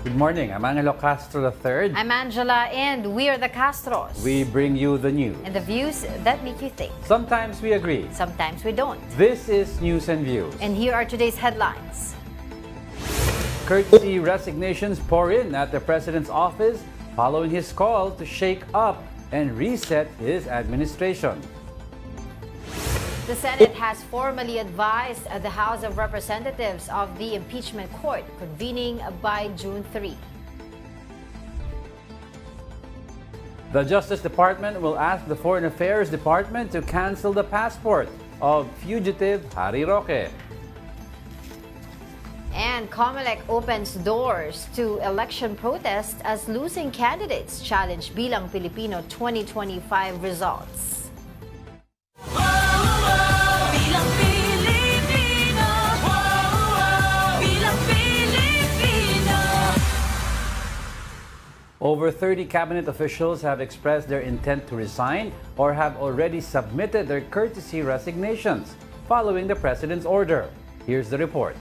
Good morning, I'm Angelo Castro III. I'm Angela, and we are the Castros. We bring you the news. And the views that make you think. Sometimes we agree. Sometimes we don't. This is News and Views. And here are today's headlines. Courtesy resignations pour in at the President's office following his call to shake up and reset his administration. The Senate has formally advised the House of Representatives of the impeachment court convening by June 3. The Justice Department will ask the Foreign Affairs Department to cancel the passport of fugitive Harry Roque. And COMELEC opens doors to election protests as losing candidates challenge Bilang Pilipino 2025 results. Over 30 cabinet officials have expressed their intent to resign or have already submitted their courtesy resignations following the President's order. Here's the report.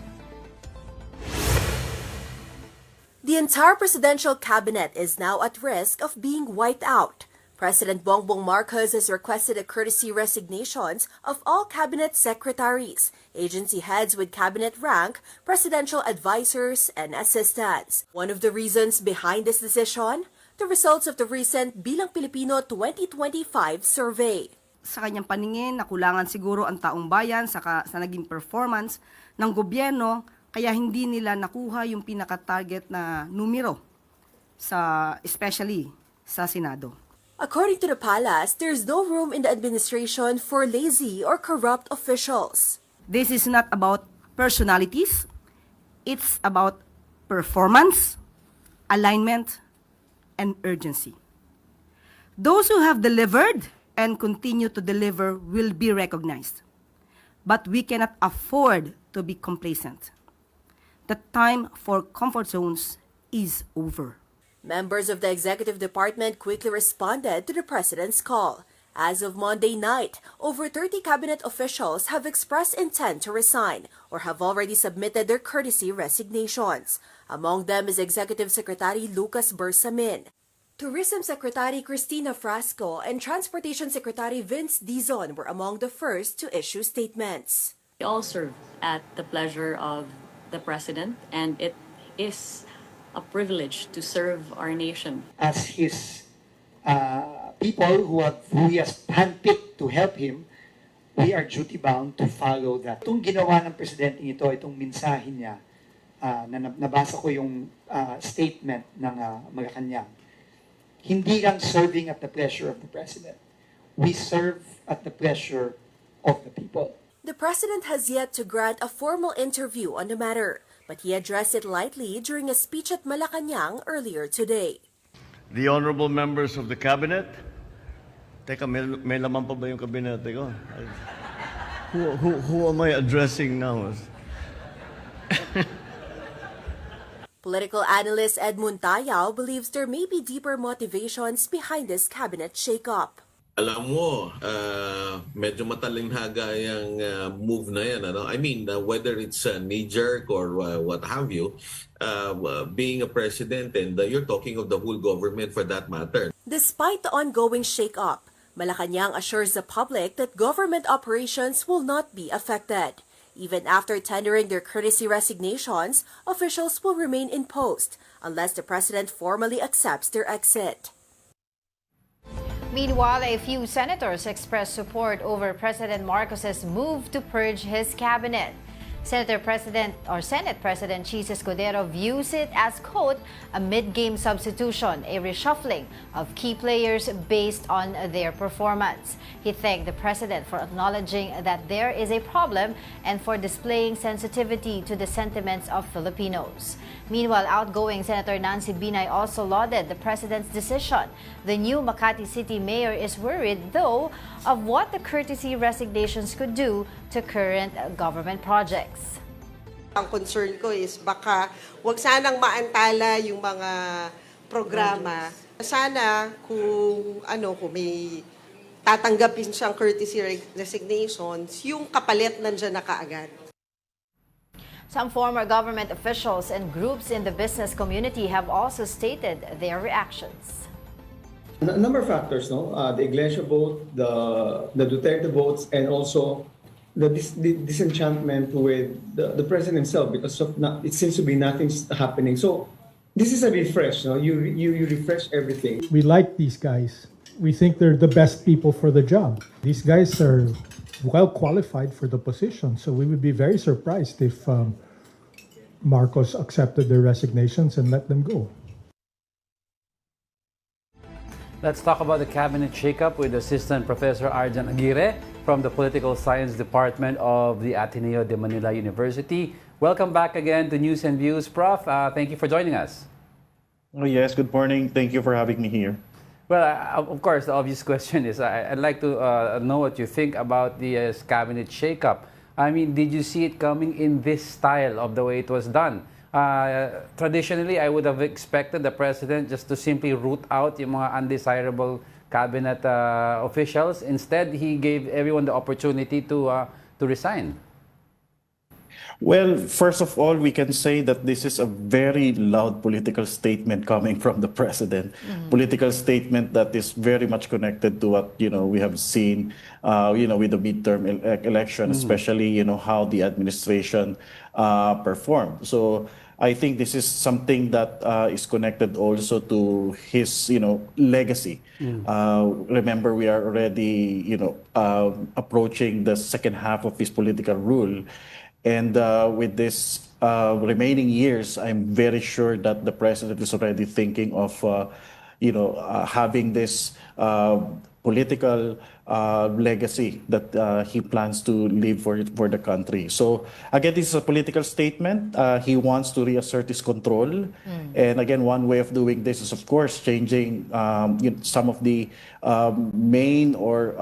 The entire presidential cabinet is now at risk of being wiped out. President Bongbong Marcos has requested a courtesy resignations of all cabinet secretaries, agency heads with cabinet rank, presidential advisors, and assistants. One of the reasons behind this decision, the results of the recent Bilang Pilipino 2025 survey. Sa kanyang paningin, nakulangan siguro ang taong bayan sa naging performance ng gobyerno, kaya hindi nila nakuha yung pinaka-target na numero, especially sa Senado. According to the palace, there's no room in the administration for lazy or corrupt officials. This is not about personalities. It's about performance, alignment, and urgency. Those who have delivered and continue to deliver will be recognized. But we cannot afford to be complacent. The time for comfort zones is over. Members of the executive department quickly responded to the president's call. As of Monday night, over 30 cabinet officials have expressed intent to resign or have already submitted their courtesy resignations. Among them is Executive Secretary Lucas Bersamin. Tourism Secretary Cristina Frasco and Transportation Secretary Vince Dizon were among the first to issue statements. We all serve at the pleasure of the President, and it is a privilege to serve our nation. As his people who he has handpicked to help him, we are duty-bound to follow that. Itong ginawa ng Presidente ito, itong mensahe niya, nabasa ko yung statement ng Malacanang, hindi lang serving at the pleasure of the President. We serve at the pleasure of the people. The President has yet to grant a formal interview on the matter, but he addressed it lightly during a speech at Malacanang earlier today. The honorable members of the cabinet. Teka, may laman pa ba yung kabinete ko? Who am I addressing now? Political analyst Edmonia believes there may be deeper motivations behind this cabinet shakeup. Alam mo, medyo matalinghaga yung move na yan. Ano? I mean, whether it's knee-jerk or what have you, being a president and you're talking of the whole government for that matter. Despite the ongoing shakeup, Malacanang assures the public that government operations will not be affected. Even after tendering their courtesy resignations, officials will remain in post unless the president formally accepts their exit. Meanwhile, a few senators expressed support over President Marcos's move to purge his cabinet. Senate President Chis Escudero views it as, quote, a mid-game substitution, a reshuffling of key players based on their performance. He thanked the president for acknowledging that there is a problem and for displaying sensitivity to the sentiments of Filipinos. Meanwhile, outgoing Senator Nancy Binay also lauded the president's decision. The new Makati City mayor is worried, though, of what the courtesy resignations could do to current government projects. Ang concern ko is baka wag sanang maantala yung mga programa. Sana kung may tatanggapin siyang courtesy resignations, yung kapalit nandiyan na kaagad. Some former government officials and groups in the business community have also stated their reactions. A number of factors, no? The Iglesia vote, the Duterte votes, and also the disenchantment with the president himself because of it seems to be nothing's happening. So this is a refresh, no? You refresh everything. We like these guys. We think they're the best people for the job. These guys are well qualified for the position, so we would be very surprised if Marcos accepted their resignations and let them go. Let's talk about the cabinet shakeup with Assistant Professor Agira from the Political Science Department of the Ateneo de Manila University. Welcome back again to News and Views, Prof. Thank you for joining us. Oh yes, good morning. Thank you for having me here. Well, of course, the obvious question is I'd like to know what you think about the cabinet shakeup. I mean, did you see it coming in this style of the way it was done? Traditionally, I would have expected the president just to simply root out yung mga undesirable cabinet officials. Instead, he gave everyone the opportunity to resign. Well, first of all, we can say that this is a very loud political statement coming from the president. Political statement that is very much connected to what we have seen, with the midterm election, especially how the administration performed. So I think this is something that is connected also to his legacy. Remember, we are already approaching the second half of his political rule. And with this remaining years, I'm very sure that the president is already thinking of, having this political legacy that he plans to leave for the country. So again, this is a political statement. He wants to reassert his control. And again, one way of doing this is, of course, changing some of the main or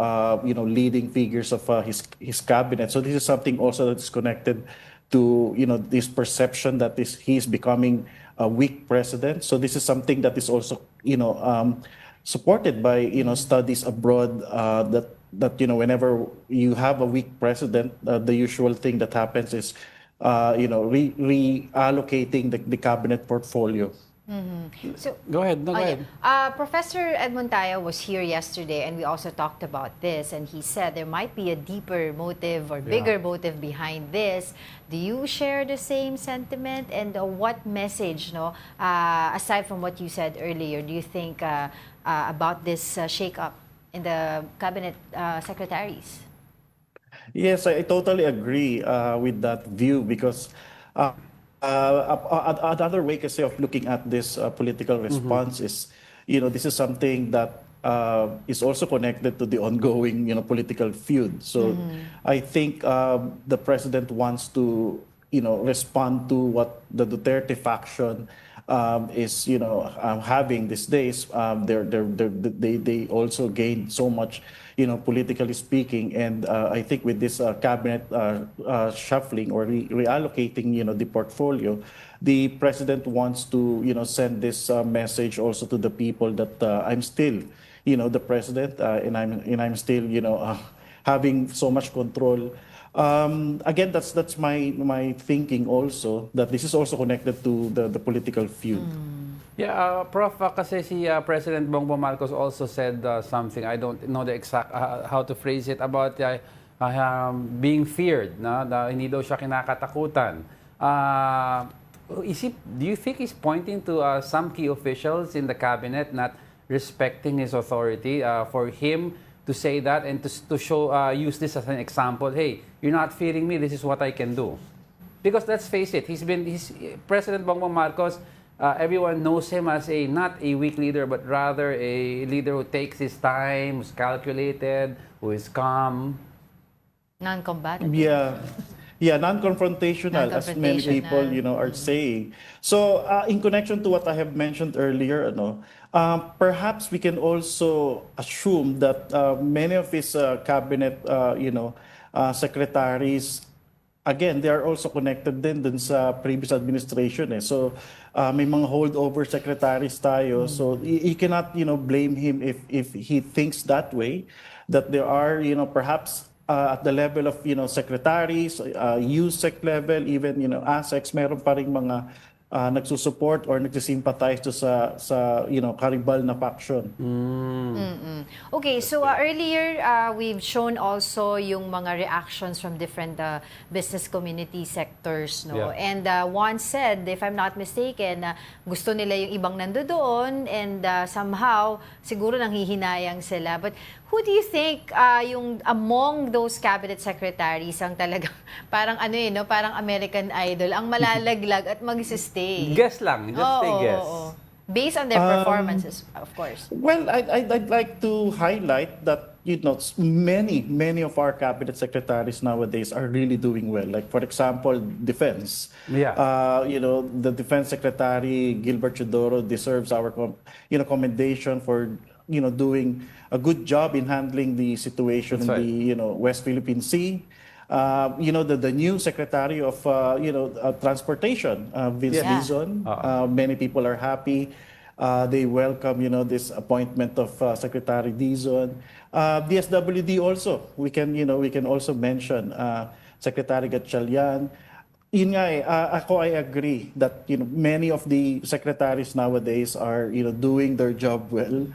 leading figures of his cabinet. So this is something also that is connected to this perception that he's becoming a weak president. So this is something that is also supported by studies abroad that whenever you have a weak president, the usual thing that happens is reallocating the cabinet portfolio. So, Go ahead. Go ahead. Professor Edmonia was here yesterday, and we also talked about this, and he said there might be a deeper motive or bigger motive behind this. Do you share the same sentiment? And what message, aside from what you said earlier, do you think about this shake-up in the cabinet secretaries? Yes, I totally agree with that view because another way kasi of looking at this political response is, this is something that is also connected to the ongoing, political feud. So I think the president wants to, respond to what the Duterte faction is, having these days. They also gained so much, politically speaking. And I think with this cabinet shuffling or reallocating, the portfolio, the president wants to, send this message also to the people that I'm still, the president, and I'm still, having so much control. Again, that's my thinking also, that this is also connected to the political feud. Yeah, Prof, kasi si President Bongbong Marcos also said something, I don't know the exact how to phrase it, about being feared, na hindi daw siya kinakatakutan. Do you think he's pointing to some key officials in the cabinet not respecting his authority for him to say that and to show use this as an example? Hey, you're not fearing me, this is what I can do. Because let's face it, he's President Bongbong Marcos. Everyone knows him as not a weak leader, but rather a leader who takes his time, who's calculated, who is calm. Non-combatant. Yeah, non-confrontational, as many people, are saying. So, in connection to what I have mentioned earlier, perhaps we can also assume that many of his cabinet, secretaries, again, they are also connected dun sa previous administration. So, may mga holdover secretaries tayo. So, you cannot, blame him if he thinks that way, that there are, perhaps at the level of secretaries, USEC level, even ASECs, meron pa ring mga nagsusupport or nagsisympathize to sa karibal na faction. Okay, so earlier we've shown also yung mga reactions from different business community sectors, no? Yeah. And one said, if I'm not mistaken, gusto nila yung ibang nandoon and somehow siguro nanghihinayang sila. But who do you think yung among those cabinet secretaries ang talagang parang parang American Idol, ang malalaglag at mag-stay? Guess lang, just say guess. Based on their performances, of course. Well, I'd like to highlight that many of our cabinet secretaries nowadays are really doing well. Like for example, defense. Yeah. The defense secretary Gilbert Chodoro deserves our commendation for doing a good job in handling the situation That's in the West Philippine Sea. The new Secretary of Transportation, Vince Yeah. Dizon. Many people are happy. They welcome this appointment of Secretary Dizon. DSWD also. We can also mention Secretary Gatchalian. Yun nga I agree that many of the secretaries nowadays are doing their job well.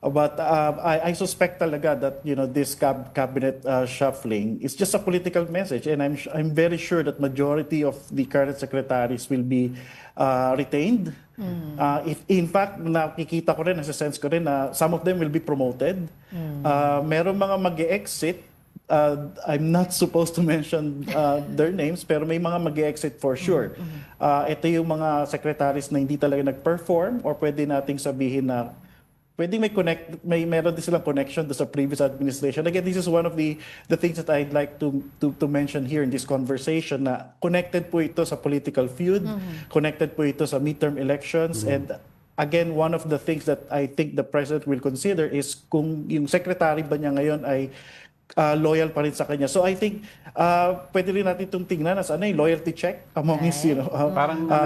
But I suspect talaga that this cabinet shuffling is just a political message, and I'm very sure that majority of the current secretaries will be retained. If in fact nakikita ko rin, nasa-sense ko rin na some of them will be promoted. Meron mga mag-e-exit. I'm not supposed to mention their names, pero may mga mag-e-exit for sure. Ito yung mga secretaries na hindi talaga nag-perform, or pwede nating sabihin na pwede meron din silang connection to sa previous administration. Again, this is one of the things that I'd like to mention here in this conversation, na connected po ito sa political feud, connected po ito sa midterm elections, and again, one of the things that I think the President will consider is kung yung secretary ba niya ngayon ay loyal pa rin sa kanya. So I think pwede rin natin itong tingnan as loyalty check among his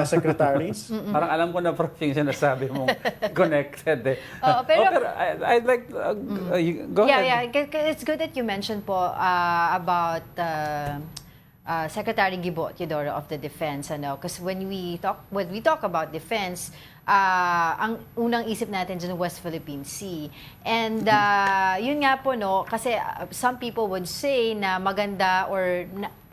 secretaries. Parang alam ko na Prof yung sinasabi mong connected. Pero I'd like go ahead. Yeah. It's good that you mentioned po about Secretary Gibot-Teodoro of the Defense, because when we talk about defense, ang unang isip natin dyan West Philippine Sea. And yun nga po, kasi some people would say na maganda or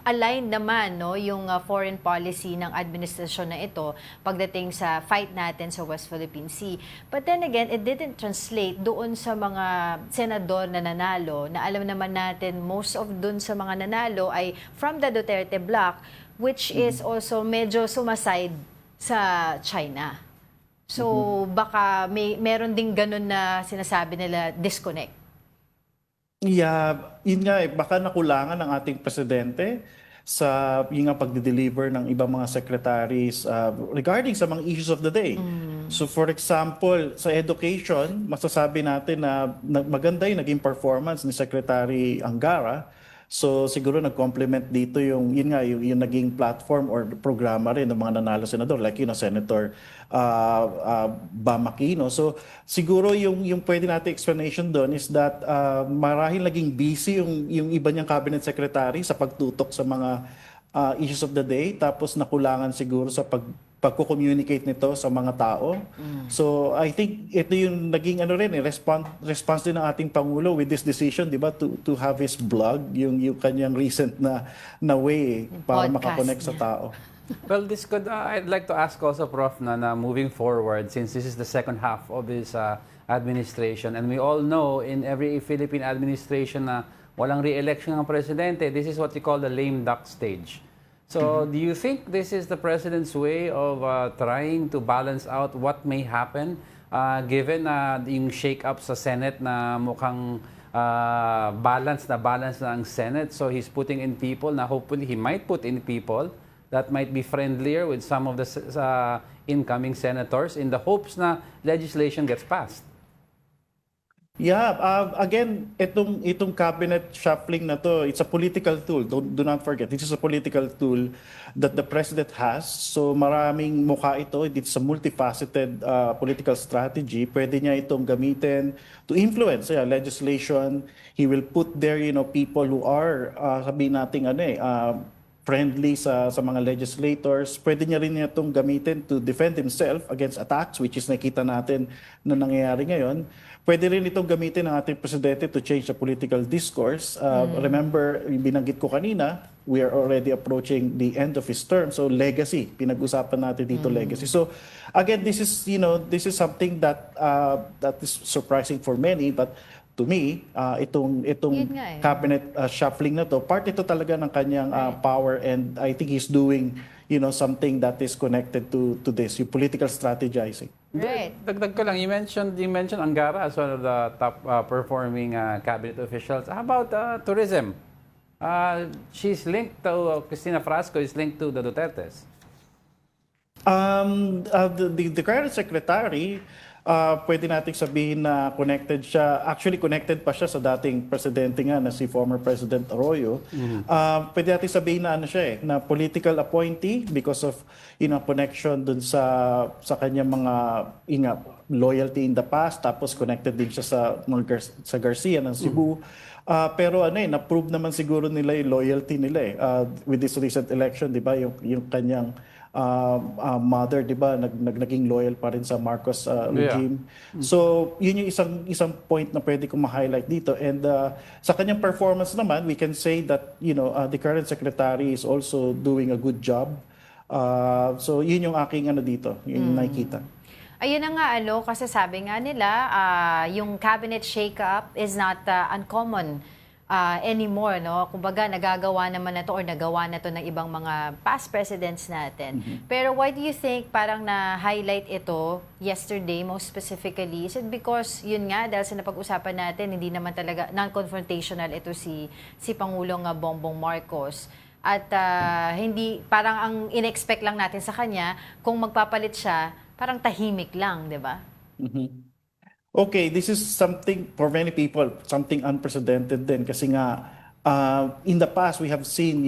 aligned naman yung foreign policy ng administrasyon na ito pagdating sa fight natin sa West Philippine Sea. But then again, it didn't translate doon sa mga senador na nanalo, na alam naman natin most of doon sa mga nanalo ay from the Duterte bloc, which is also medyo sumaside sa China. So baka meron ding ganun na sinasabi nila disconnect. Yeah, yun nga baka nakulangan ng ating presidente sa yung pagde-deliver ng ibang mga secretaries regarding sa mga issues of the day. So for example, sa education, masasabi natin na maganda yung naging performance ni Secretary Angara. So siguro nag-complement dito yung naging platform or programa rin ng mga nanalo senador like Senator Bam Aquino. So siguro yung pwede natin explanation doon is that marahil naging busy yung iba niyang cabinet secretary sa pagtutok sa mga issues of the day, tapos nakulangan siguro sa pagko-communicate nito sa mga tao. So I think ito yung naging response din ng ating Pangulo with this decision, di ba, to have his blog, yung kanyang recent na way para makakonect sa tao. Well, this could, I'd like to ask also, Prof, na moving forward, since this is the second half of his administration, and we all know in every Philippine administration na walang re-election ng presidente, this is what we call the lame duck stage. So, do you think this is the President's way of trying to balance out what may happen given yung shake-up sa Senate na mukhang balance na ang Senate? So, he's putting in people na hopefully he might put in people that might be friendlier with some of the incoming senators in the hopes na legislation gets passed. Yeah, again, itong cabinet shuffling na to, it's a political tool. Do not forget, this is a political tool that the president has. So maraming mukha ito. It's a multifaceted political strategy. Pwede niya itong gamitin to influence legislation. He will put there, people who are, sabihin natin, friendly sa mga legislators. Pwede niya rin itong gamitin to defend himself against attacks, which is nakita natin na nangyayari ngayon. Pwede rin itong gamitin ng ating presidente to change the political discourse. Remember, binanggit ko kanina, we are already approaching the end of his term. So legacy, pinag-usapan natin dito legacy. So again, this is something that is surprising for many, but to me, itong cabinet shuffling na to, part ito talaga ng kanyang power, and I think he's doing something that is connected to this, yung political strategizing. Right. Dagdag ko lang, you mentioned Angara as one of the top performing cabinet officials. How about tourism? She's linked to, Cristina Frasco is linked to the Dutertes. The current secretary, pwede nating sabihin na connected siya. Actually, connected pa siya sa dating presidente nga na si former President Arroyo. Pwede nating sabihin na siya na political appointee because of connection dun sa kanyang mga loyalty in the past, tapos connected din siya sa Garcia ng Cebu. Pero na-prove naman siguro nila yung loyalty nila with this recent election, di ba? Yung kanyang mother, di ba, naging loyal pa rin sa Marcos regime. So, yun yung isang point na pwede kong ma-highlight dito. And sa kanyang performance naman, we can say that, the current secretary is also doing a good job. So, yun yung aking dito, yung nakikita. Ayun na nga, kasi sabi nga nila, yung cabinet shake-up is not uncommon anymore, no? Kumbaga, nagagawa naman na to or nagawa na to ng ibang mga past presidents natin. Pero why do you think parang na-highlight ito yesterday, most specifically? Is it because, yun nga, dahil sa napag-usapan natin, hindi naman talaga non-confrontational ito si Pangulong Bongbong Marcos. At hindi, parang ang in-expect lang natin sa kanya, kung magpapalit siya, parang tahimik lang, di ba? Okay, this is something for many people, something unprecedented din kasi nga in the past we have seen,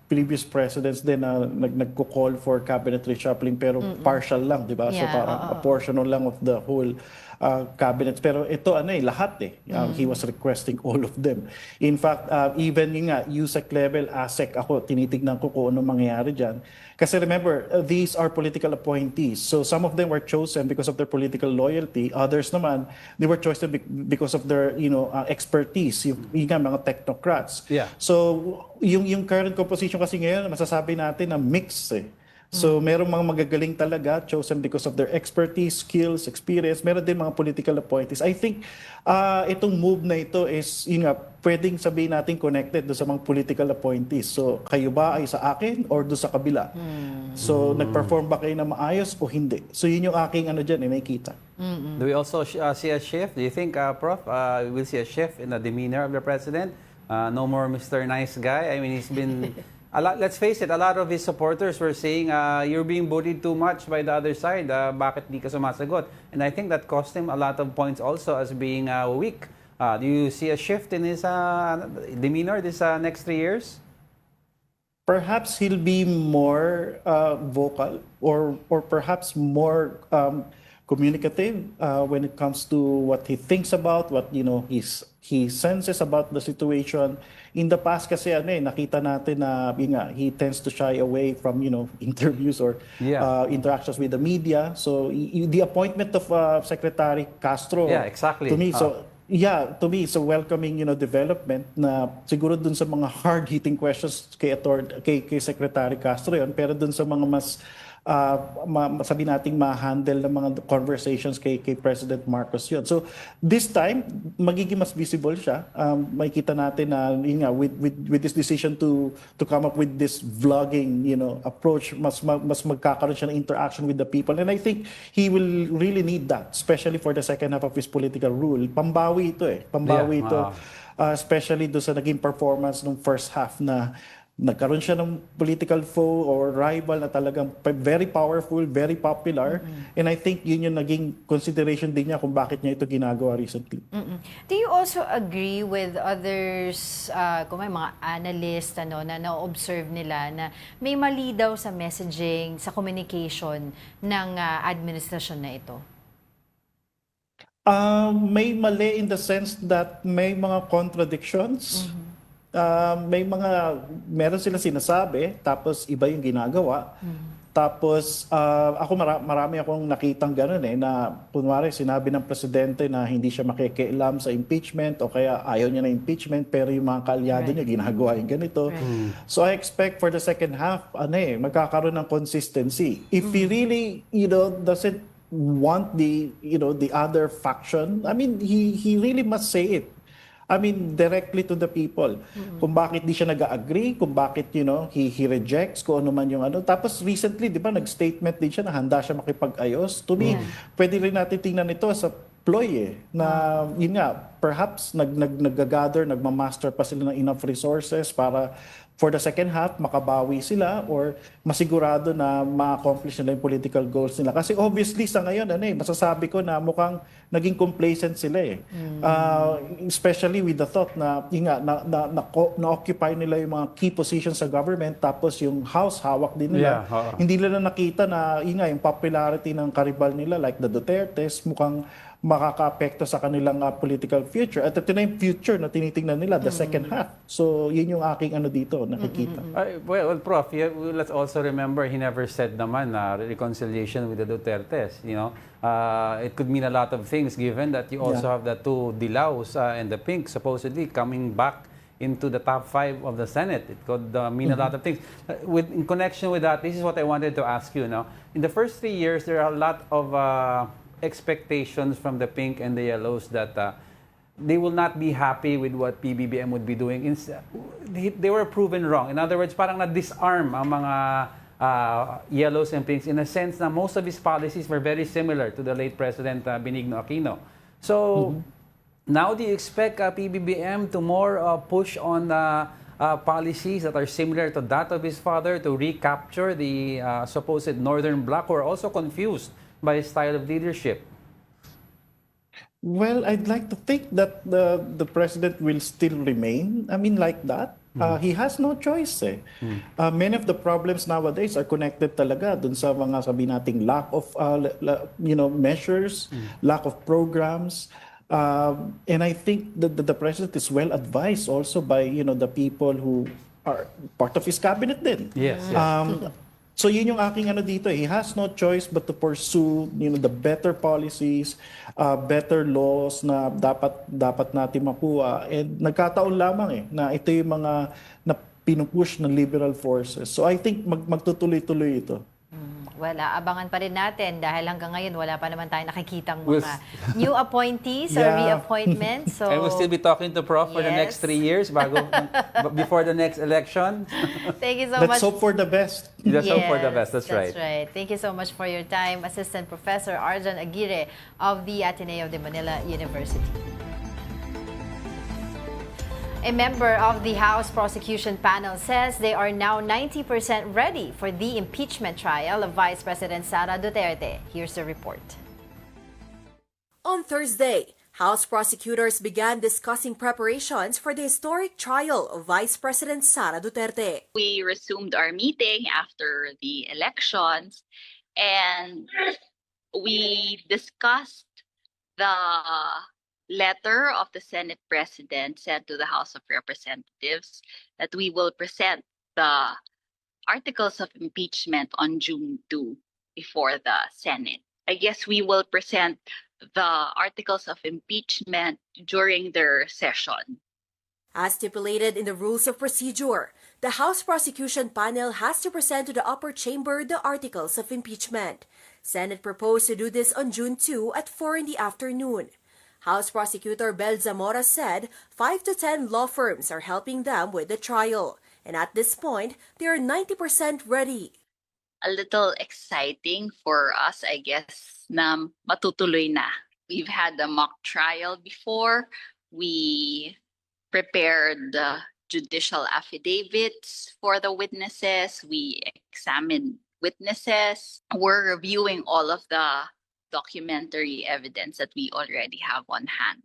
previous presidents din na nagko-call for cabinet reshuffling pero partial lang, di ba? So parang a portion lang of the whole cabinet. Pero ito lahat he was requesting all of them. In fact, even yung USEC level, ASEC, ako tinitignan ko kung ano mangyayari dyan. Kasi remember, these are political appointees. So some of them were chosen because of their political loyalty. Others naman, they were chosen because of their expertise, yung mga technocrats. So yung current composition kasi ngayon, masasabi natin na mix So, merong mga magagaling talaga, chosen because of their expertise, skills, experience. Meron din mga political appointees. I think itong move na ito is, pwedeng sabihin natin connected do sa mga political appointees. So, kayo ba ay sa akin or do sa kabila? So, nag-perform ba kayo na maayos o hindi? So, yun yung aking dyan, nakikita. Do we also see a shift? Do you think, Prof, we will see a shift in the demeanor of the president? No more Mr. Nice Guy? I mean, he's been... let's face it, a lot of his supporters were saying, you're being bullied too much by the other side. Bakit di ka sumasagot? And I think that cost him a lot of points also as being weak. Do you see a shift in his demeanor this next 3 years? Perhaps he'll be more vocal or perhaps more communicative when it comes to what he thinks about, what he senses about the situation. In the past kasi nakita natin na he tends to shy away from interviews or interactions with the media. So the appointment of Secretary Castro, exactly. To me, to me, it's a welcoming development na siguro dun sa mga hard-hitting questions kay Secretary Castro yon, pero dun sa mga mas sabi nating ma-handle ng mga conversations kay President Marcos yun. So this time magiging mas visible siya. Makikita natin na with this decision to come up with this vlogging approach, mas magkakaroon siya ng interaction with the people, and I think he will really need that, especially for the second half of his political rule. Pambawi ito ito, especially do sa naging performance ng first half na nagkaroon siya ng political foe or rival na talagang very powerful, very popular. And I think yun yung naging consideration din niya kung bakit niya ito ginagawa recently. Do you also agree with others, kung may mga analyst na na-observe nila na may mali daw sa messaging, sa communication ng administrasyon na ito? May mali in the sense that may mga contradictions. Meron sila sinasabi, tapos iba yung ginagawa. Tapos, marami akong nakitang gano'n na kunwari sinabi ng presidente na hindi siya makikialam sa impeachment o kaya ayaw niya na impeachment pero yung mga kaalyado niya ginagawa yung ganito. So I expect for the second half, magkakaroon ng consistency. If he really, doesn't want the other faction, I mean, he really must say it. I mean, directly to the people. Kung bakit di siya nag-agree, kung bakit, he rejects, kung ano man yung ano. Tapos recently, di ba, nag-statement din siya na handa siya makipag-ayos. To me, pwede rin natin tingnan ito sa ploy na yun nga, perhaps nag-gather, nagmamaster pa sila ng enough resources para for the second half, makabawi sila or masigurado na ma-accomplish nila yung political goals nila. Kasi obviously sa ngayon, masasabi ko na mukhang naging complacent sila especially with the thought na, na-occupy nila yung mga key positions sa government tapos yung house, hawak din nila. Hindi nila nakita na, yung popularity ng karibal nila like the Dutertes, mukhang makaka-apekto sa kanilang political future. At ito na yung future na tinitingnan nila, the second half. So, yun yung aking dito, nakikita. Well, Prof, let's also remember, he never said naman na reconciliation with the Dutertes. It could mean a lot of things given that you also have the two Dilaws and the Pink supposedly coming back into the top 5 of the Senate. It could mean a lot of things. In connection with that, this is what I wanted to ask you now. In the first 3 years, there are a lot of expectations from the Pink and the Yellows that they will not be happy with what PBBM would be doing. They were proven wrong. In other words, parang na-disarm ang mga Yellows and Pinks in a sense na most of his policies were very similar to the late President Benigno Aquino. So, now do you expect PBBM to more push on policies that are similar to that of his father to recapture the supposed Northern Bloc, who are also confused by his style of leadership? Well, I'd like to think that the president will still remain. I mean, like that. He has no choice. Many of the problems nowadays are connected talaga dun sa mga sabi nating lack of measures, lack of programs. And I think that the president is well advised also by the people who are part of his cabinet din. Yes. So yun yung aking dito. He has no choice but to pursue the better policies, better laws na dapat natin makuha. And nagkataon lamang na ito yung mga na pinupush ng liberal forces. So I think magtutuloy-tuloy ito. Well, abangan pa rin natin dahil hanggang ngayon wala pa naman tayo nakikitang mga new appointees or reappointments. So, and we'll still be talking to Prof for the next 3 years before the next election. Thank you so much. Let's hope for the best. Let's hope for the best. That's right. That's right. Thank you so much for your time, Assistant Professor Arjan Aguirre of the Ateneo de Manila University. A member of the House Prosecution Panel says they are now 90% ready for the impeachment trial of Vice President Sara Duterte. Here's the report. On Thursday, House prosecutors began discussing preparations for the historic trial of Vice President Sara Duterte. We resumed our meeting after the elections and we discussed the letter of the Senate President sent to the House of Representatives that we will present the articles of impeachment on June 2 before the Senate. I guess we will present the articles of impeachment during their session. As stipulated in the Rules of Procedure, the House Prosecution Panel has to present to the upper chamber the articles of impeachment. Senate proposed to do this on June 2 at 4 in the afternoon. House Prosecutor Bel Zamora said 5 to 10 law firms are helping them with the trial. And at this point, they are 90% ready. A little exciting for us, I guess, na matutuloy na. We've had a mock trial before. We prepared judicial affidavits for the witnesses. We examined witnesses. We're reviewing all of the documentary evidence that we already have on hand.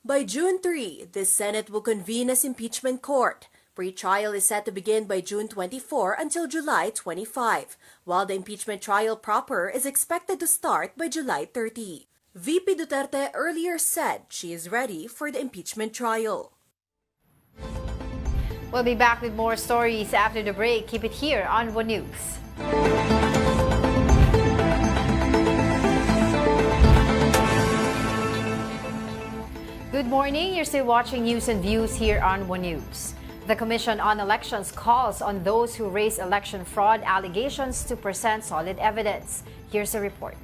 By June 3, the Senate will convene as impeachment court. Pre-trial is set to begin by June 24 until July 25, while the impeachment trial proper is expected to start by July 30. VP Duterte earlier said she is ready for the impeachment trial. We'll be back with more stories after the break. Keep it here on One News. Good morning. You're still watching News and Views here on One News. The Commission on Elections calls on those who raise election fraud allegations to present solid evidence. Here's a report.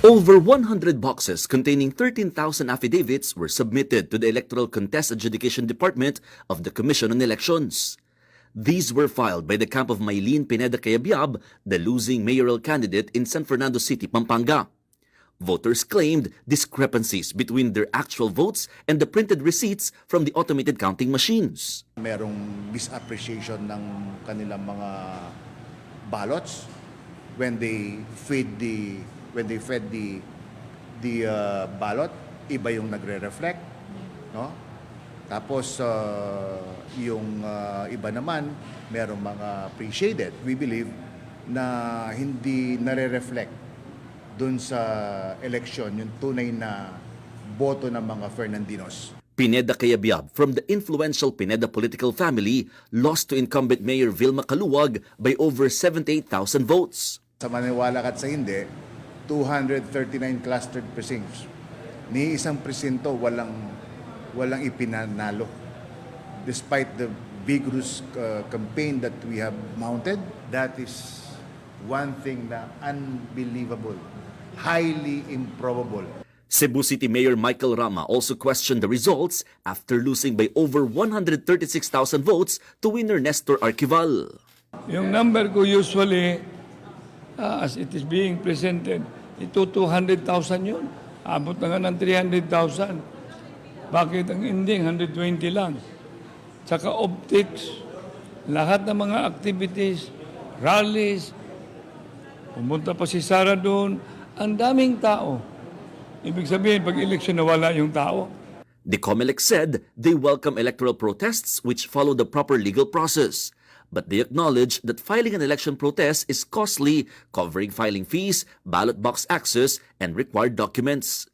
Over 100 boxes containing 13,000 affidavits were submitted to the Electoral Contest Adjudication Department of the Commission on Elections. These were filed by the camp of Maylene Pineda-Cayabyab, the losing mayoral candidate in San Fernando City, Pampanga. Voters claimed discrepancies between their actual votes and the printed receipts from the automated counting machines. Merong misappreciation ng kanilang mga ballots when they fed the ballot, iba yung nagre-reflect, no? Tapos yung iba naman merong mga pre-shaded. We believe na hindi nare-reflect dun sa election yung tunay na boto ng mga Fernandinos. Pineda-Cayabyab from the influential Pineda political family lost to incumbent Mayor Vilma Caluwag by over 78,000 votes. Sa maniwala at sa hindi, 239 clustered precincts. Ni isang presinto walang ipinanalo. Despite the vigorous campaign that we have mounted, that is one thing na unbelievable, highly improbable. Cebu City Mayor Michael Rama also questioned the results after losing by over 136,000 votes to winner Nestor Arquival. Yung number ko usually, as it is being presented, ito 200,000 yun. Abot na nga ng 300,000. Bakit ang ending 120 lang? Tsaka optics, lahat ng mga activities, rallies, pumunta pa si Sara doon, ang daming tao. Ibig sabihin, pag election nawala yung tao. The COMELEC said they welcome electoral protests which follow the proper legal process. But they acknowledge that filing an election protest is costly, covering filing fees, ballot box access, and required documents.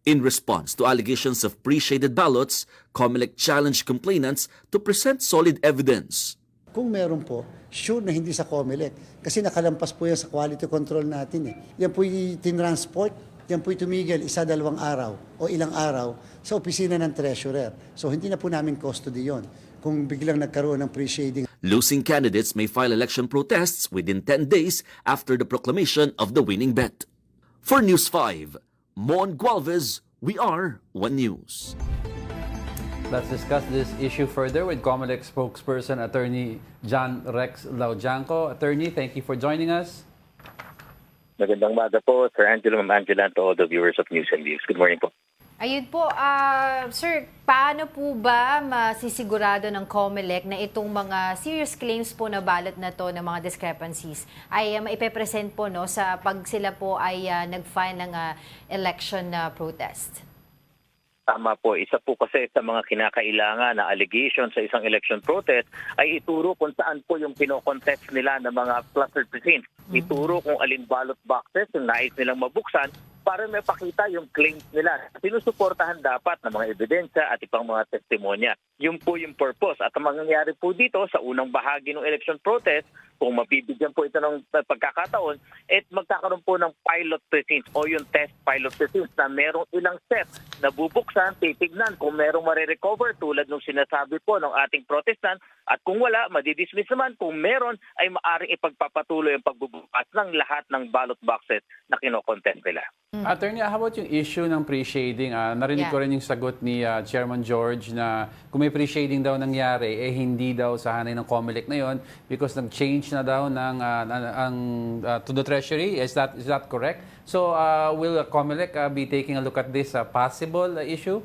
In response to allegations of pre-shaded ballots, COMELEC challenged complainants to present solid evidence. Kung meron po, sure na hindi sa COMELEC. Kasi nakalampas po yan sa quality control natin. Yan po yung tinransport, yan po yung tumigil 1-2 araw o ilang araw sa opisina ng treasurer. So hindi na po namin custody yun kung biglang nagkaroon ng pre-shading. Losing candidates may file election protests within 10 days after the proclamation of the winning bet. For News 5, Mon Gualvez, we are One News. Let's discuss this issue further with COMELEC spokesperson Attorney John Rex Laujanco. Attorney, thank you for joining us. Magandang umaga po, Sir Angelo, Ma'am Angela, to all the viewers of News and Views. Good morning po. Ayun po, sir, paano po ba masisigurado ng COMELEC na itong mga serious claims po na ballot na to, ng mga discrepancies, ay maipepresent po no, sa pag sila po ay nag-file ng election protest? Tama po. Isa po kasi sa mga kinakailangan na allegation sa isang election protest ay ituro kung saan po yung pinocontest nila ng mga clustered precincts. Ituro kung alin ballot boxes yung nais nilang mabuksan para may pakita yung claims nila. Sinusuportahan dapat ng mga ebidensya at ibang mga testimonya. Yun po yung purpose. At ang mangyayari po dito sa unang bahagi ng election protest, kung mabibigyan po ito ng pagkakataon, magkakaroon po ng pilot precincts o yung test pilot precincts na merong ilang steps na bubuksan, titignan kung merong marirecover tulad ng sinasabi po ng ating protestant at kung wala, madidismiss naman. Kung meron, ay maaring ipagpapatuloy ang pagbubukas ng lahat ng ballot boxes na kinokontest nila. Attorney, how about yung issue ng pre-shading? Narinig ko rin yung sagot ni Chairman George na kung may pre-shading daw nangyari, hindi daw sa hanay ng COMELEC na yon because nag-change na daw to the Treasury. Is that correct? So will COMELEC be taking a look at this possible issue?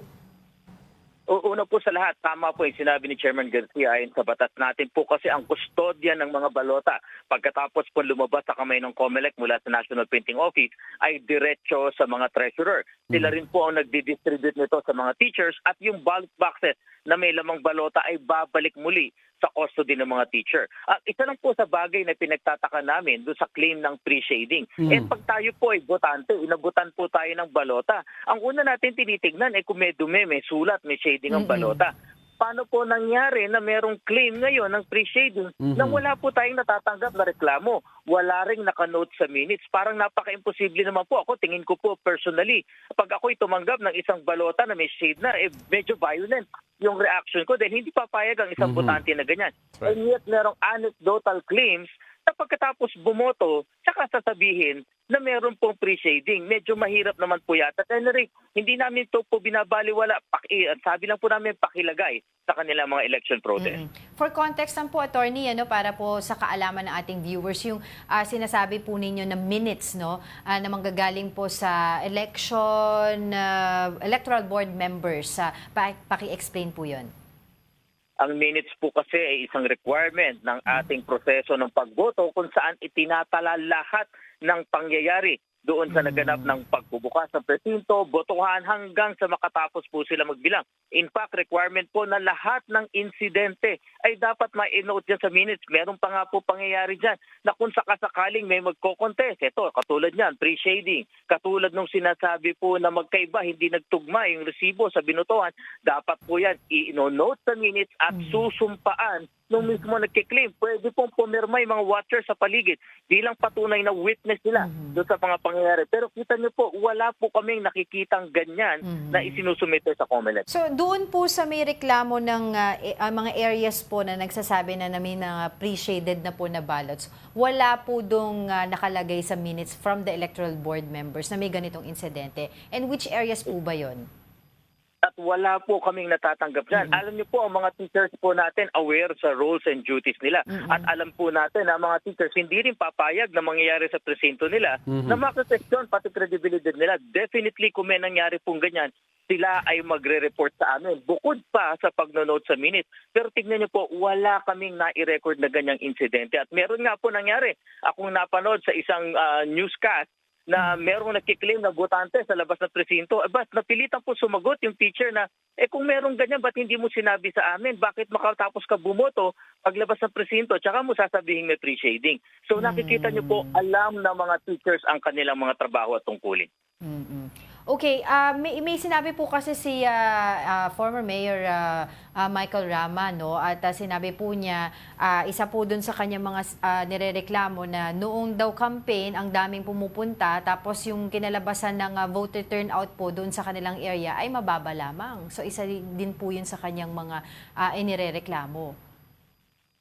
Una po sa lahat, tama po yung sinabi ni Chairman Garcia ayon sa batas natin po kasi ang kustodya ng mga balota pagkatapos po lumabas sa kamay ng COMELEC mula sa National Printing Office ay diretso sa mga treasurer. Sila rin po ang nagdi-distribute nito sa mga teachers at yung ballot boxes na may lamang balota ay babalik muli sa custody ng mga teacher. At isa lang po sa bagay na pinagtataka namin doon sa claim ng pre-shading. Pag tayo po ay botante, inabutan po tayo ng balota. Ang una natin tinitignan ay kung may dumi, may sulat, may shading ang balota. Paano po nangyari na merong claim ngayon ng pre-shading na wala po tayong natatanggap na reklamo? Wala ring nakanote sa minutes. Parang napaka-imposible naman po. Ako, tingin ko po personally, pag ako'y tumanggap ng isang balota na may shade na, medyo violent yung reaction ko dahil hindi papayag ang isang botante na ganyan. And yet, merong anecdotal claims na pagkatapos bumoto, saka sasabihin na meron pong pre-shading. Medyo mahirap naman po yata. Henry, hindi namin ito po binabaliwala. Sabi lang po namin pakilagay sa kanilang mga election process. For context lang po, attorney, para po sa kaalaman ng ating viewers, yung sinasabi po ninyo na minutes na manggagaling po sa electoral board members. Paki-explain po yun. Ang minutes po kasi ay isang requirement ng ating proseso ng pagboto kung saan itinatala lahat ng pangyayari doon sa naganap ng pagbubukas ng presinto, botohan hanggang sa makatapos po sila magbilang. In fact, requirement po na lahat ng insidente ay dapat ma-note dyan sa minutes. Meron pa nga po pangyayari dyan na kung sakasakaling may magko-contest. Ito, katulad niyan, pre-shading. Katulad nung sinasabi po na magkaiba, hindi nagtugma yung resibo sa binutuhan. Dapat po yan i-note sa minutes at susumpaan nung mismo nagkiklaim. Pwede pong pumirma yung mga watchers sa paligid bilang patunay na witness nila doon sa mga pangyayari. Pero kita niyo po, wala po kaming nakikitang ganyan na isinusumite sa COMELEC. So doon po sa may reklamo ng mga areas po na nagsasabi na may pre-shaded na po na ballots, wala po doong nakalagay sa minutes from the electoral board members na may ganitong insidente. And which areas po ba yon? At wala po kaming natatanggap dyan. Alam niyo po, ang mga teachers po natin aware sa roles and duties nila. At alam po natin na mga teachers hindi rin papayag na mangyayari sa presinto nila na makakwestiyon pati credibility nila. Definitely kung may nangyari pong ganyan, sila ay magre-report sa amin. Bukod pa sa pag-note sa minutes. Pero tignan niyo po, wala kaming nai-record na ganyang insidente. At meron nga po nangyari. Akong napanood sa isang newscast na merong nagkiklaim na botante sa labas ng presinto. But napilitan po sumagot yung teacher na, kung merong ganyan, ba't hindi mo sinabi sa amin? Bakit makatapos ka bumoto paglabas ng presinto? Tsaka mo sasabihin may pre-shading. So nakikita niyo po, alam ng mga teachers ang kanilang mga trabaho at tungkulin. Okay, may sinabi po kasi si former Mayor Michael Rama, at sinabi po niya, isa po dun sa kanyang mga nirereklamo na noong daw campaign, ang daming pumupunta, tapos yung kinalabasan ng voter turnout po dun sa kanilang area ay mababa lamang. So isa din po yun sa kanyang mga inirereklamo.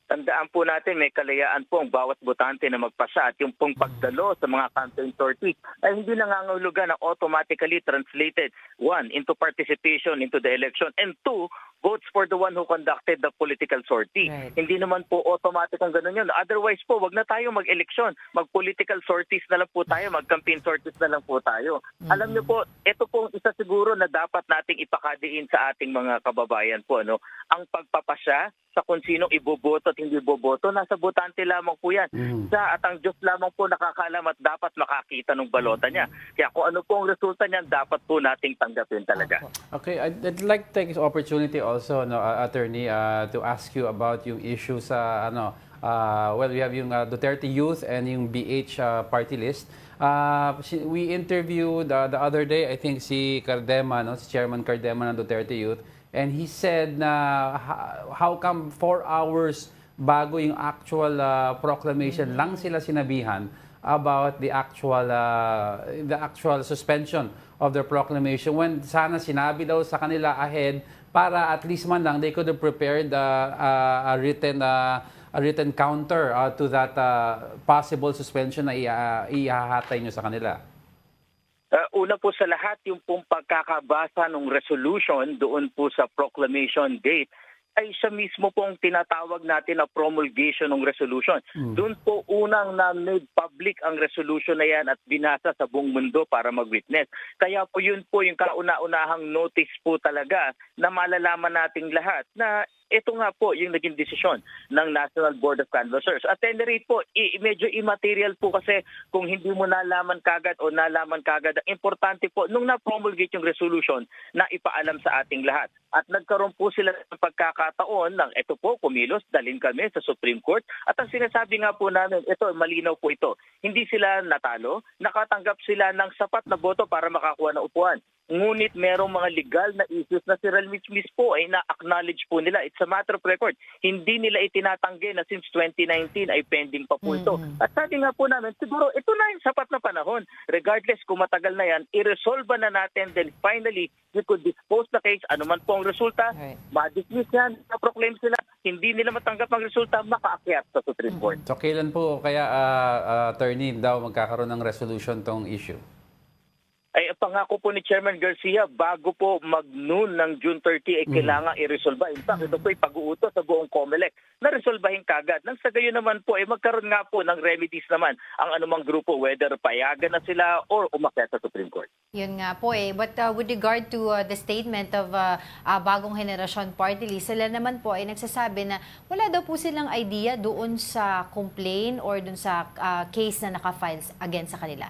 Tandaan po natin, may kalayaan po ang bawat botante na magpasa at yung pong pagdalo sa mga campaign sorties ay hindi nangangahulugan na automatically translated, one, into participation into the election, and two, votes for the one who conducted the political sortie. Right. Hindi naman po automatic ang ganun yun. Otherwise po, wag na tayo mag-eleksyon. Mag-political sorties na lang po tayo, mag-campaign sorties na lang po tayo. Alam niyo po, ito po isa siguro na dapat nating ipakadiin sa ating mga kababayan po. Ang pagpapasya sa kung sino iboboto at hindi boboto, nasa botante lamang po yan. Siya at ang Diyos lamang po nakakaalam at dapat makakita ng balota niya. Kaya kung ano po ang resulta niyan, dapat po nating tanggapin talaga. Okay, I'd like to take this opportunity also, Attorney, to ask you about yung issue sa, well, we have yung Duterte Youth and yung BH party list. We interviewed the other day, I think si Cardema, si Chairman Cardema ng Duterte Youth, and he said na how come 4 hours bago yung actual proclamation lang sila sinabihan about the actual suspension of the proclamation, when sana sinabi daw sa kanila ahead para at least man lang they could have prepared a written counter to that possible suspension na ihahatay nyo sa kanila. Una po sa lahat, yung pong pagkakabasa ng resolution doon po sa proclamation date ay siya mismo po ang tinatawag natin na promulgation ng resolution. Doon po unang na-made public ang resolution na yan at binasa sa buong mundo para mag-witness. Kaya po yun po yung kauna-unahang notice po talaga na malalaman nating lahat na ito nga po yung naging desisyon ng National Board of Canvassers. At any rate po, medyo immaterial po kasi kung hindi mo nalaman kagad o nalaman kagad, ang importante po nung na-promulgate yung resolution na ipaalam sa ating lahat. At nagkaroon po sila ng pagkakataon ng ito po, kumilos, dalhin kami sa Supreme Court. At ang sinasabi nga po namin, ito, malinaw po ito. Hindi sila natalo, nakatanggap sila ng sapat na boto para makakuha ng upuan. Ngunit merong mga legal na issues na si Real Mitch po ay na-acknowledge po nila. It's a matter of record. Hindi nila itinatanggi na since 2019 ay pending pa po ito. At sabi nga po namin, siguro ito na yung sapat na panahon. Regardless kung matagal na yan, i-resolve na natin. Then finally, we could dispose the case. Ano man po ang resulta, ma-dismiss yan, ma-proclaim sila. Hindi nila matanggap ang resulta, makaakyat sa Supreme Court. So kailan po kaya, attorney, daw magkakaroon ng resolution tong issue? Ay pangako po ni Chairman Garcia, bago po mag-noon ng June 30 ay kailangan i-resolve. In fact, ito po ay pag-uutos sa buong COMELEC na resolbahin kagad. Nang sa gayon naman po ay magkaroon nga po ng remedies naman ang anumang grupo, whether payagan na sila or umakyat sa Supreme Court. Yun nga po eh. But with regard to the statement of Bagong Henerasyon Party List, sila naman po ay nagsasabi na wala daw po silang idea doon sa complaint or doon sa case na naka-file against sa kanila.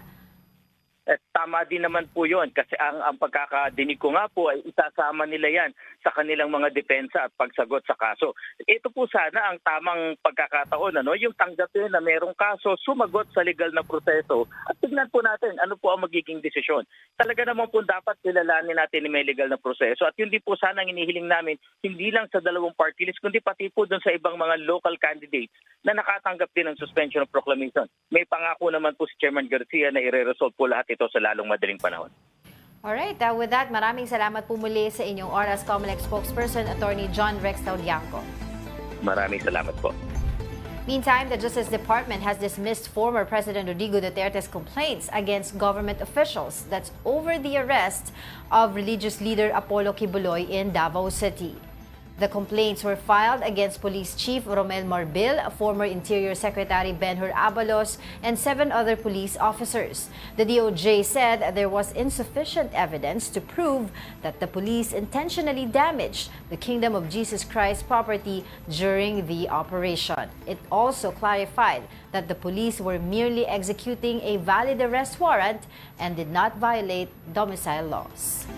Tama din naman po yun kasi ang pagkakadinig ko nga po ay isasama nila yan sa kanilang mga depensa at pagsagot sa kaso. Ito po sana ang tamang pagkakataon, yung tanggapin na merong kaso, sumagot sa legal na proseso at tignan po natin ano po ang magiging desisyon. Talaga naman po dapat kilalanin natin na may legal na proseso at yun din po sana ang inihiling namin hindi lang sa dalawang party list kundi pati po dun sa ibang mga local candidates na nakatanggap din ng suspension of proclamation. May pangako naman po si Chairman Garcia na i-resolve po lahat ito sa lalong madaling panahon. Alright, with that, maraming salamat po muli sa inyong oras, COMELEC spokesperson, Attorney John Rex Taulianco. Maraming salamat po. Meantime, the Justice Department has dismissed former President Rodrigo Duterte's complaints against government officials. That's over the arrest of religious leader Apollo Kibuloy in Davao City. The complaints were filed against Police Chief Romel Marbil, former Interior Secretary Benhur Abalos, and 7 other police officers. The DOJ said there was insufficient evidence to prove that the police intentionally damaged the Kingdom of Jesus Christ property during the operation. It also clarified that the police were merely executing a valid arrest warrant and did not violate domicile laws.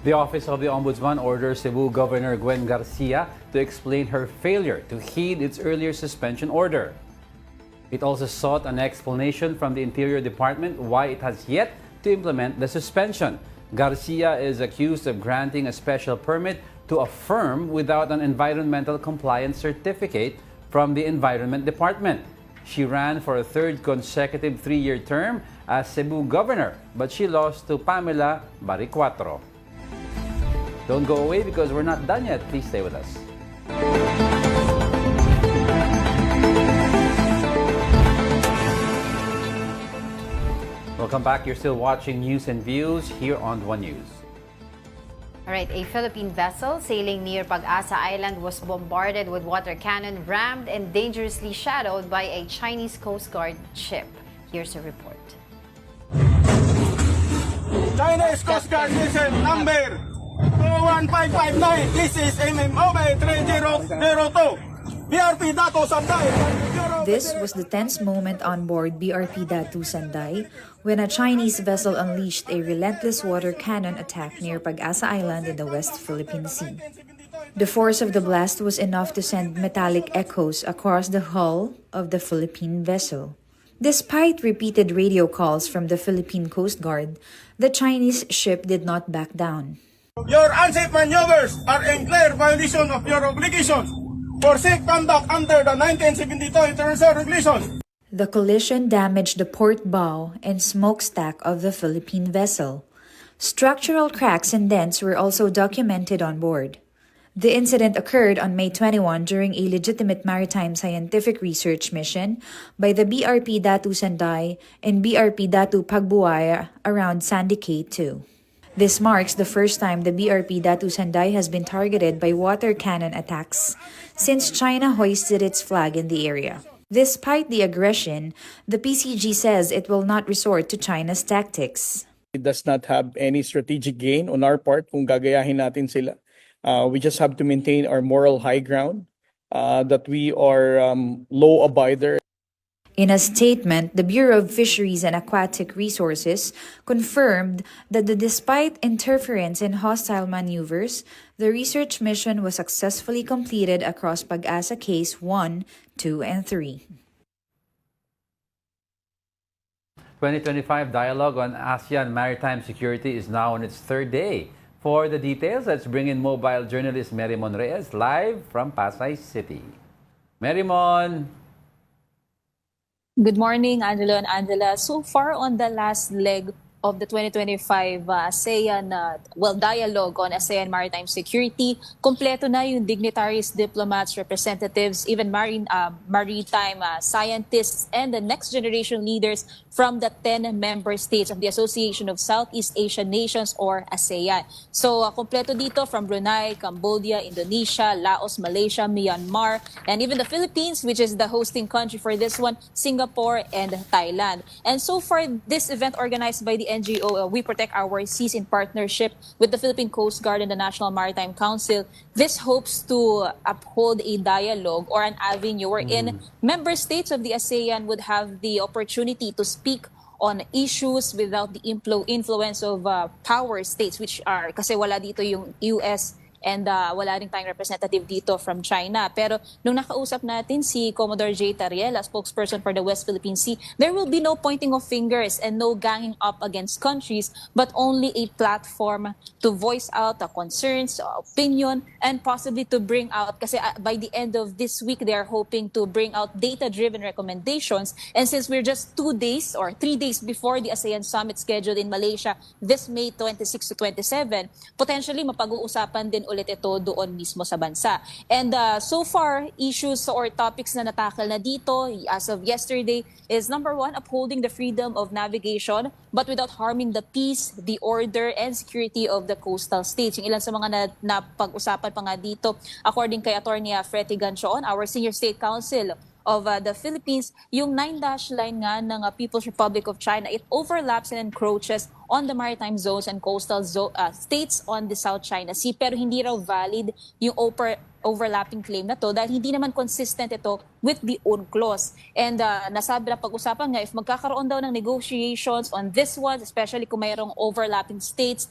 The Office of the Ombudsman orders Cebu Governor Gwen Garcia to explain her failure to heed its earlier suspension order. It also sought an explanation from the Interior Department why it has yet to implement the suspension. Garcia is accused of granting a special permit to a firm without an environmental compliance certificate from the Environment Department. She ran for a third consecutive 3-year term as Cebu Governor, but she lost to Pamela Baricuatro. Don't go away because we're not done yet. Please stay with us. Welcome back. You're still watching News and Views here on One News. Alright, a Philippine vessel sailing near Pag-asa Island was bombarded with water cannon, rammed and dangerously shadowed by a Chinese Coast Guard ship. Here's a report. Chinese Coast Guard vessel number 21559. This is MMOB 3002. BRP Dato Sanday. This was the tense moment on board BRP Datu Sanday when a Chinese vessel unleashed a relentless water cannon attack near Pag-asa Island in the West Philippine Sea. The force of the blast was enough to send metallic echoes across the hull of the Philippine vessel. Despite repeated radio calls from the Philippine Coast Guard, the Chinese ship did not back down. Your unsafe maneuvers are in clear violation of your obligations for safe conduct under the 1972 International Regulations. The collision damaged the port bow and smokestack of the Philippine vessel. Structural cracks and dents were also documented on board. The incident occurred on May 21 during a legitimate maritime scientific research mission by the BRP Datu Sanday and BRP Datu Pagbuaya around Sandy Cay 2. This marks the first time the BRP Datu Sanday has been targeted by water cannon attacks since China hoisted its flag in the area. Despite the aggression, the PCG says it will not resort to China's tactics. It does not have any strategic gain on our part kung gagayahin natin sila. We just have to maintain our moral high ground, that we are law abider. In a statement, the Bureau of Fisheries and Aquatic Resources confirmed that despite interference in hostile maneuvers, the research mission was successfully completed across Pag-asa Case 1, 2, and 3. 2025 dialogue on ASEAN maritime security is now on its third day. For the details, let's bring in mobile journalist Merimon Reyes live from Pasay City. Merimon! Good morning, Angelo and Angela. So far on the last leg of the 2025 ASEAN dialogue on ASEAN maritime security, kompleto na yung dignitaries, diplomats, representatives, even maritime scientists, and the next generation leaders from the 10 member states of the Association of Southeast Asian Nations or ASEAN. So kompleto dito from Brunei, Cambodia, Indonesia, Laos, Malaysia, Myanmar, and even the Philippines, which is the hosting country for this one, Singapore, and Thailand. And so far, this event organized by the NGO, We Protect Our Seas in partnership with the Philippine Coast Guard and the National Maritime Council, this hopes to uphold a dialogue or an avenue wherein member states of the ASEAN would have the opportunity to speak on issues without the influence of power states, which are, kasi wala dito yung US and wala rin tayong representative dito from China. Pero nung nakausap natin si Commodore J. Tariela, spokesperson for the West Philippine Sea, there will be no pointing of fingers and no ganging up against countries, but only a platform to voice out the concerns, opinion, and possibly to bring out, kasi by the end of this week, they are hoping to bring out data-driven recommendations. And since we're just 2 days or 3 days before the ASEAN Summit scheduled in Malaysia this May 26 to 27, potentially mapag-uusapan din ulit ito doon mismo sa bansa. And so far, issues or topics na natakal na dito as of yesterday is number 1, upholding the freedom of navigation but without harming the peace, the order, and security of the coastal states. Yung ilan sa mga napag-usapan pa nga dito, according kay Attorney Freddy Ganchon, our Senior State Counsel of the Philippines, yung 9-dash line nga ng People's Republic of China, it overlaps and encroaches on the maritime zones and coastal states on the South China Sea. Pero hindi raw valid yung overlapping claim na to dahil hindi naman consistent ito with the UNCLOS. And nasabi na pag-usapan nga, if magkakaroon daw ng negotiations on this one, especially kung mayroong overlapping states,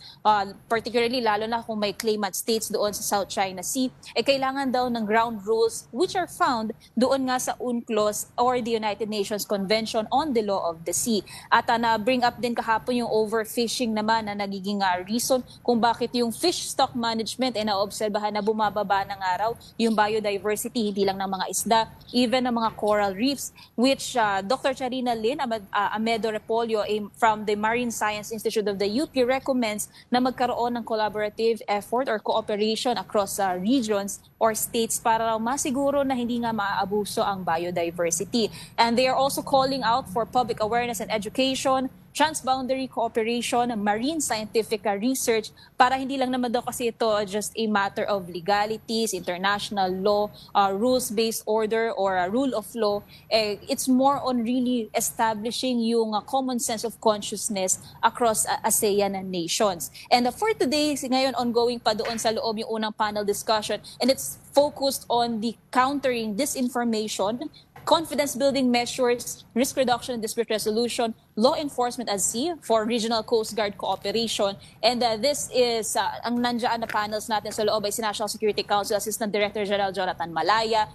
particularly lalo na kung may claimant states doon sa South China Sea, kailangan daw ng ground rules which are found doon nga sa UNCLOS or the United Nations Convention on the Law of the Sea. At na-bring up din kahapon yung overfishing naman na nagiging reason kung bakit yung fish stock management naobserbahan na bumababa ng araw yung biodiversity, hindi lang ng mga isda, even ng mga coral reefs, which Dr. Charina Lynn Amedo Repolyo from the Marine Science Institute of the UP recommends na magkaroon ng collaborative effort or cooperation across regions or states para raw masiguro na hindi nga maaabuso ang biodiversity. And they are also calling out for public awareness and education, transboundary cooperation, marine scientific research, para hindi lang naman daw kasi ito just a matter of legalities, international law, rules-based order, or rule of law. It's more on really establishing yung common sense of consciousness across ASEAN nations. And for today, ngayon ongoing pa doon sa loob yung unang panel discussion, and it's focused on the countering disinformation, confidence-building measures, risk reduction and dispute resolution, law enforcement at sea for regional Coast Guard cooperation. And this is, ang nandiyan na panels natin sa loob ay si National Security Council Assistant Director General Jonathan Malaya,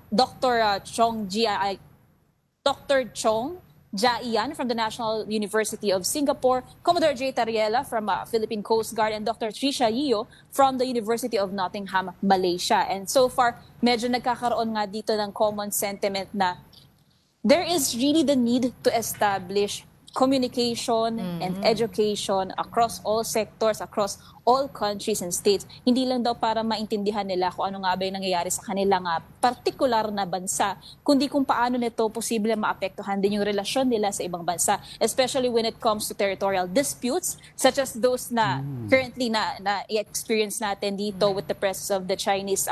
Dr. Chong Jaian from the National University of Singapore, Commodore J. Tariela from Philippine Coast Guard, and Dr. Trisha Yeo from the University of Nottingham, Malaysia. And so far, medyo nagkakaroon nga dito ng common sentiment na there is really the need to establish communication and education across all sectors, across all countries and states. Hindi lang daw para maintindihan nila kung ano nga ba yung nangyayari sa kanilang partikular na bansa, kundi kung paano nito posible maapektuhan din yung relasyon nila sa ibang bansa, especially when it comes to territorial disputes such as those na currently na i-experience natin dito with the presence of the Chinese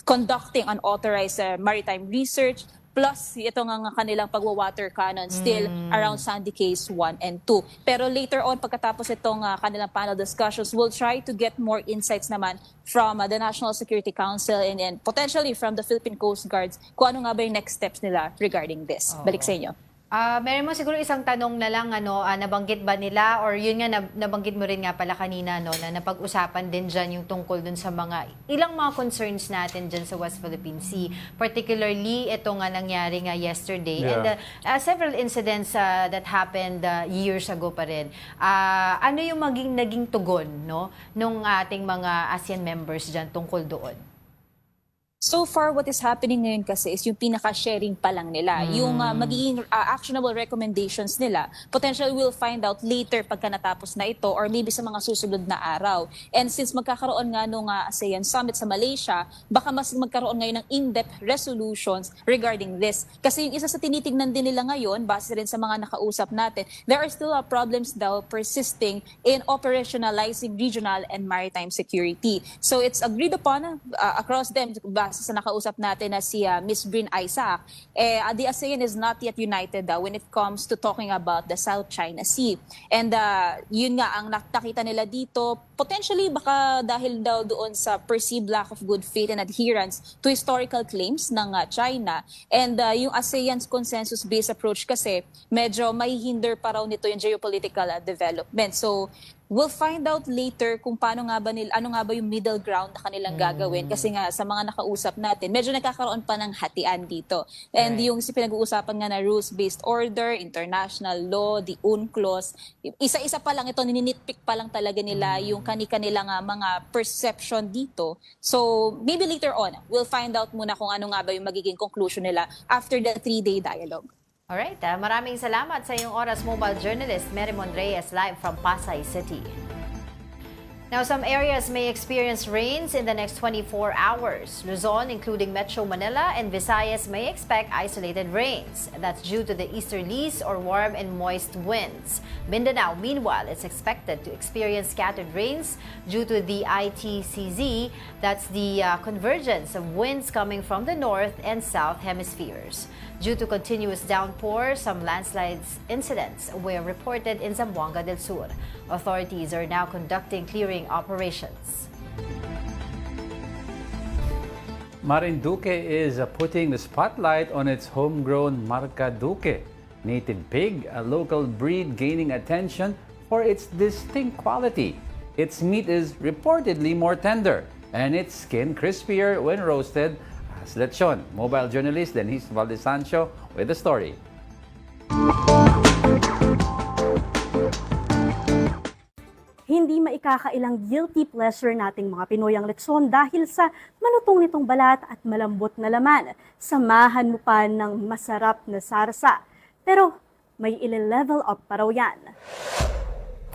conducting unauthorized maritime research, plus ito nga kanilang pagwa-water cannon still around Sandy Case 1 and 2. Pero later on, pagkatapos itong kanilang panel discussions, we'll try to get more insights naman from the National Security Council and potentially from the Philippine Coast Guards kung ano nga ba yung next steps nila regarding this. Balik sa inyo. Meron mo siguro isang tanong na lang, nabanggit ba nila, or yun nga, nabanggit mo rin nga pala kanina, na napag-usapan din dyan yung tungkol dun sa ilang mga concerns natin dyan sa West Philippine Sea. Particularly, ito nga nangyari nga yesterday. Yeah. And several incidents that happened years ago pa rin. Ano yung naging tugon, nung ating mga ASEAN members dyan tungkol doon? So far, what is happening ngayon kasi is yung pinaka-sharing pa lang nila. Yung magiging actionable recommendations nila, potentially we'll find out later pagka natapos na ito or maybe sa mga susunod na araw. And since magkakaroon nga nung ASEAN Summit sa Malaysia, baka mas magkaroon ngayon ng in-depth resolutions regarding this. Kasi yung isa sa tinitignan din nila ngayon, base rin sa mga nakausap natin, there are still problems daw persisting in operationalizing regional and maritime security. So it's agreed upon across them, sa nakausap natin na si Miss Bryn Isaac, the ASEAN is not yet united when it comes to talking about the South China Sea. And yun nga, ang nakita nila dito, potentially baka dahil daw doon sa perceived lack of good faith and adherence to historical claims ng China. And yung ASEAN's consensus-based approach kasi, medyo may hinder pa raw nito yung geopolitical development. So, we'll find out later kung paano nga ba ano nga ba yung middle ground na kanilang gagawin. Kasi nga, sa mga nakausap natin, medyo nagkakaroon pa ng hatian dito. And yung pinag-uusapan nga na rules-based order, international law, the UNCLOS, isa-isa pa lang ito, nininitpick pa lang talaga nila yung kanilang mga perception dito. So, maybe later on, we'll find out muna kung ano nga ba yung magiging conclusion nila after the 3-day dialogue. Alright, maraming salamat sa iyong oras, mobile journalist Merimon Reyes, live from Pasay City. Now, some areas may experience rains in the next 24 hours. Luzon, including Metro Manila and Visayas, may expect isolated rains. That's due to the easterlies or warm and moist winds. Mindanao, meanwhile, is expected to experience scattered rains due to the ITCZ. That's the convergence of winds coming from the north and south hemispheres. Due to continuous downpour, some landslides incidents were reported in Zamboanga del Sur. Authorities are now conducting clearing operations. Maraduk is putting the spotlight on its homegrown Maraduk native pig, a local breed gaining attention for its distinct quality. Its meat is reportedly more tender and its skin crispier when roasted. Lechon. Mobile journalist Denise Valdesancho with the story. Hindi maikakailang guilty pleasure nating mga Pinoy ang lechon dahil sa malutong nitong balat at malambot na laman. Samahan mo pa ng masarap na sarsa. Pero may ile-level up pa raw yan.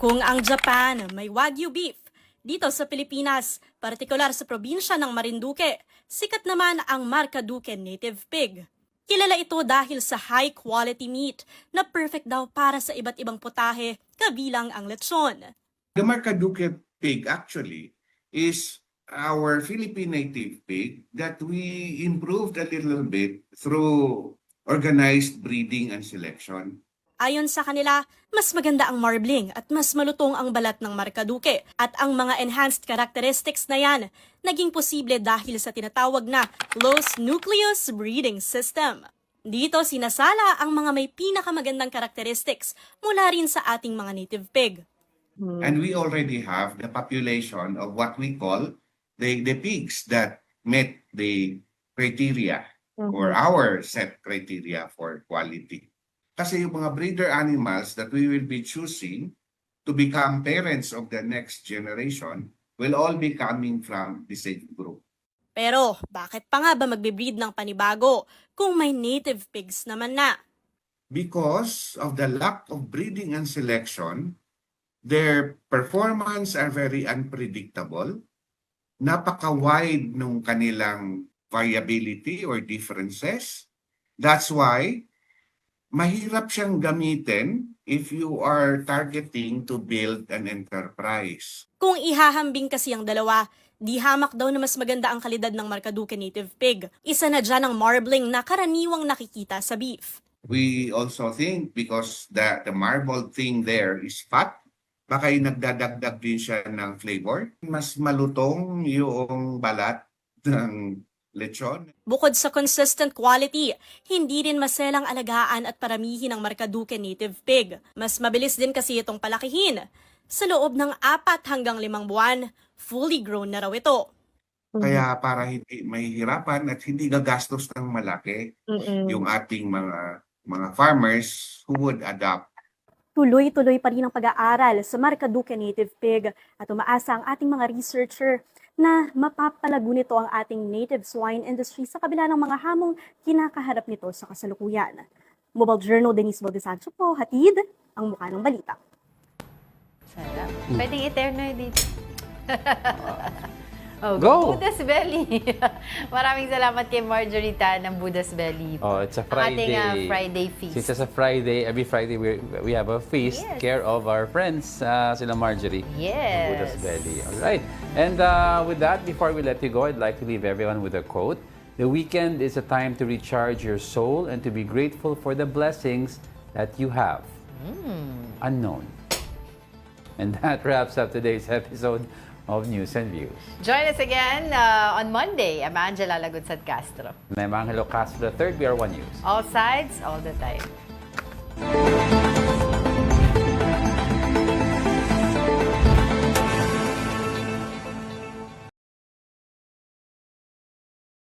Kung ang Japan may Wagyu beef, dito sa Pilipinas, partikular sa probinsya ng Marinduque, sikat naman ang Maraduk native pig. Kilala ito dahil sa high-quality meat na perfect daw para sa iba't ibang putahe, kabilang ang lechon. The Maraduk pig actually is our Philippine native pig that we improved a little bit through organized breeding and selection. Ayon sa kanila, mas maganda ang marbling at mas malutong ang balat ng Maraduk at ang mga enhanced characteristics na yan naging posible dahil sa tinatawag na closed nucleus breeding system. Dito sinasala ang mga may pinakamagandang characteristics mula rin sa ating mga native pig. And we already have the population of what we call the pigs that met the criteria or our set criteria for quality. Kasi yung mga breeder animals that we will be choosing to become parents of the next generation will all be coming from the same group. Pero bakit pa nga ba magbe-breed ng panibago kung may native pigs naman na? because of the lack of breeding and selection, their performance are very unpredictable. Napaka-wide nung kanilang variability or differences. That's why mahirap siyang gamitin if you are targeting to build an enterprise. Kung ihahambing kasi ang dalawa, di hamak daw na mas maganda ang kalidad ng Maraduk native pig. Isa na dyan ang marbling na karaniwang nakikita sa beef. We also think because the marbled thing there is fat, baka yung nagdadagdag din siya ng flavor. Mas malutong yung balat ng lechon. Bukod sa consistent quality, hindi rin maselang alagaan at paramihin ang Maraduk native pig. Mas mabilis din kasi itong palakihin. Sa loob ng 4 hanggang 5 buwan, fully grown na raw ito. Kaya para hindi mahihirapan at hindi gagastos ng malaki yung ating mga farmers who would adopt. Tuloy-tuloy pa rin ang pag-aaral sa Maraduk native pig at umaasa ang ating mga researcher na mapapalago nito ang ating native swine industry sa kabila ng mga hamong kinakaharap nito sa kasalukuyan. Mobile Journal, Denise Valdez-Sancho po, hatid ang mukha ng balita. Sarap. Pwedeng eterno dito. Go! Buddha's Belly. Maraming salamat kay Marjorie Tan ng Buddha's Belly. Oh, it's a Friday. Ating Friday feast. Since it's a Friday, every Friday we have a feast care of our friends, sila Marjorie. Yes. Buddha's Belly. All right. And with that, before we let you go, I'd like to leave everyone with a quote. The weekend is a time to recharge your soul and to be grateful for the blessings that you have. Unknown. And that wraps up today's episode of News and Views. Join us again on Monday. I'm Angelo Castro. And I'm Angelo Castro III. We are One News. All sides, all the time.